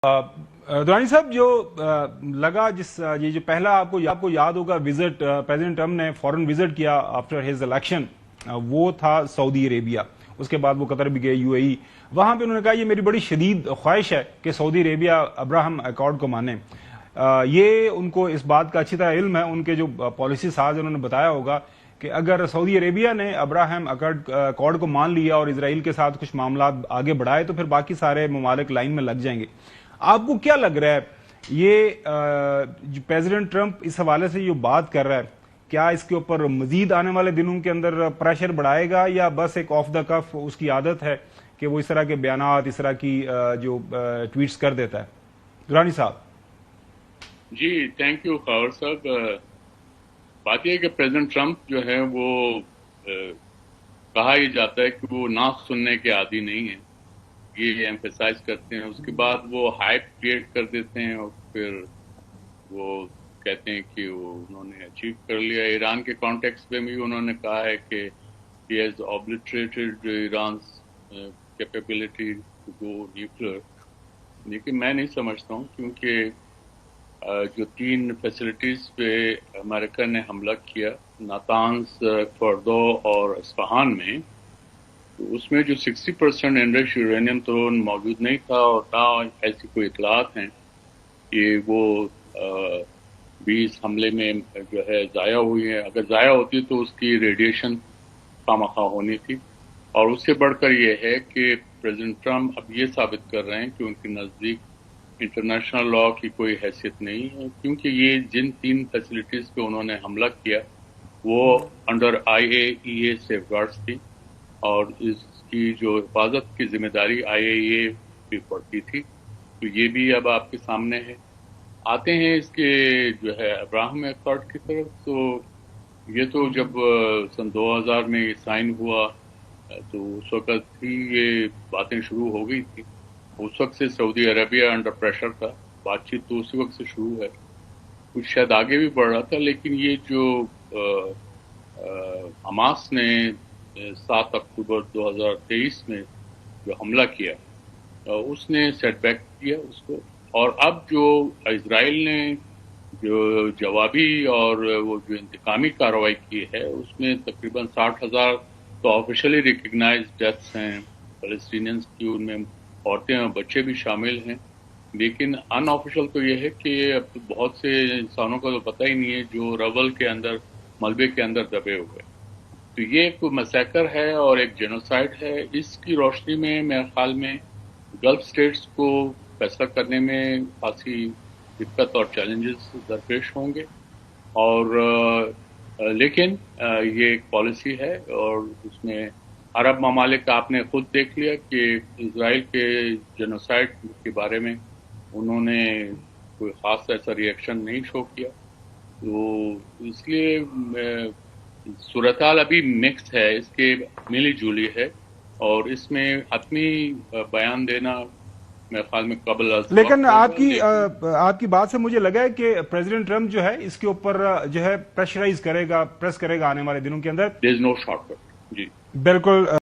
दुरानी साहब, जो लगा ये जो पहला आपको याद होगा विजिट प्रेसिडेंट ट्रम्प ने फॉरेन विजिट किया आफ्टर हिज इलेक्शन, वो था सऊदी अरेबिया। उसके बाद वो कतर भी गए, यूएई। वहां पे उन्होंने कहा ये मेरी बड़ी शदीद ख्वाहिश है कि सऊदी अरेबिया अब्राहम अकॉर्ड को माने। ये उनको इस बात का अच्छी तरह इल्म है, उनके जो पॉलिसी साज उन्होंने बताया होगा कि अगर सऊदी अरेबिया ने अब्राहम अकॉर्ड को मान लिया और इसराइल के साथ कुछ मामला आगे बढ़ाए तो फिर बाकी सारे ममालिक लाइन में लग जाएंगे। आपको क्या लग रहा है, ये जो प्रेसिडेंट ट्रंप इस हवाले से जो बात कर रहा है, क्या इसके ऊपर मजीद आने वाले दिनों के अंदर प्रेशर बढ़ाएगा या बस एक ऑफ द कफ उसकी आदत है कि वो इस तरह के बयानात, इस तरह की जो ट्वीट्स कर देता है? दुरानी साहब जी, थैंक यू खबर साहब। बात यह है कि प्रेसिडेंट ट्रंप जो है वो कहा ही जाता है कि वो ना सुनने के आदी नहीं है, ये एम्फेसाइज करते हैं। उसके बाद वो हाइप क्रिएट कर देते हैं और फिर वो कहते हैं कि वो उन्होंने अचीव कर लिया। ईरान के कॉन्टेक्स्ट में भी उन्होंने कहा है कि he has obliterated Iran's capability to go nuclear. लेकिन मैं नहीं समझता हूँ, क्योंकि जो 3 फैसिलिटीज पे अमेरिका ने हमला किया, नातांज, फर्दो और इस्फहान में, तो उसमें जो 60% एनरिच्ड यूरेनियम तो मौजूद नहीं था और ना ऐसी कोई इतलात हैं कि वो 20 हमले में जो है ज़ाया हुई है। अगर ज़ाया होती तो उसकी रेडिएशन खामखा होनी थी। और उससे बढ़कर ये है कि प्रेसिडेंट ट्रंप अब ये साबित कर रहे हैं कि उनके नज़दीक इंटरनेशनल लॉ की कोई हैसियत नहीं है, क्योंकि ये जिन 3 फैसिलिटीज़ पे उन्होंने हमला किया वो अंडर IAEA सेफगार्ड्स थी और इसकी जो हिफाजत की जिम्मेदारी IAEA पे पड़ती थी। तो ये भी अब आपके सामने है। आते हैं इसके जो है अब्राहम अकॉर्ड की तरफ। तो ये तो जब सन 2000 में ये साइन हुआ तो उस वक्त ही ये बातें शुरू हो गई थी। उस वक्त से सऊदी अरबिया अंडर प्रेशर था, बातचीत तो उसी वक्त से शुरू है। कुछ शायद आगे भी बढ़ रहा था, लेकिन ये जो हमास ने 7 अक्टूबर 2023 में जो हमला किया उसने सेटबैक किया उसको। और अब जो इजराइल ने जो जवाबी और वो जो इंतकामी कार्रवाई की है उसमें तकरीबन 60,000 तो ऑफिशियली रिकग्नाइज डेथ्स हैं पैलेस्टीनियंस की, उनमें औरतें और बच्चे भी शामिल हैं। लेकिन अनऑफिशियल तो ये है कि अब बहुत से इंसानों को तो पता ही नहीं है जो रबल के अंदर, मलबे के अंदर दबे हुए। तो ये एक मैसेकर है और एक जेनोसाइड है। इसकी रोशनी में मेरे ख्याल में गल्फ स्टेट्स को फैसला करने में खासी दिक्कत और चैलेंजेस दरपेश होंगे। और लेकिन ये एक पॉलिसी है और उसमें अरब ममालिक, आपने खुद देख लिया कि इजराइल के जेनोसाइड के बारे में उन्होंने कोई ख़ास ऐसा रिएक्शन नहीं शो किया। तो इसलिए सूरत-हाल अभी मिक्स है, इसके मिली जुली है और इसमें हतमी बयान देना मेरे ख्याल में कबल अज़ वक्त। लेकिन आपकी बात से मुझे लगा है कि प्रेसिडेंट ट्रंप जो है इसके ऊपर जो है प्रेस करेगा आने वाले दिनों के अंदर। There is no shortcut. जी बिल्कुल।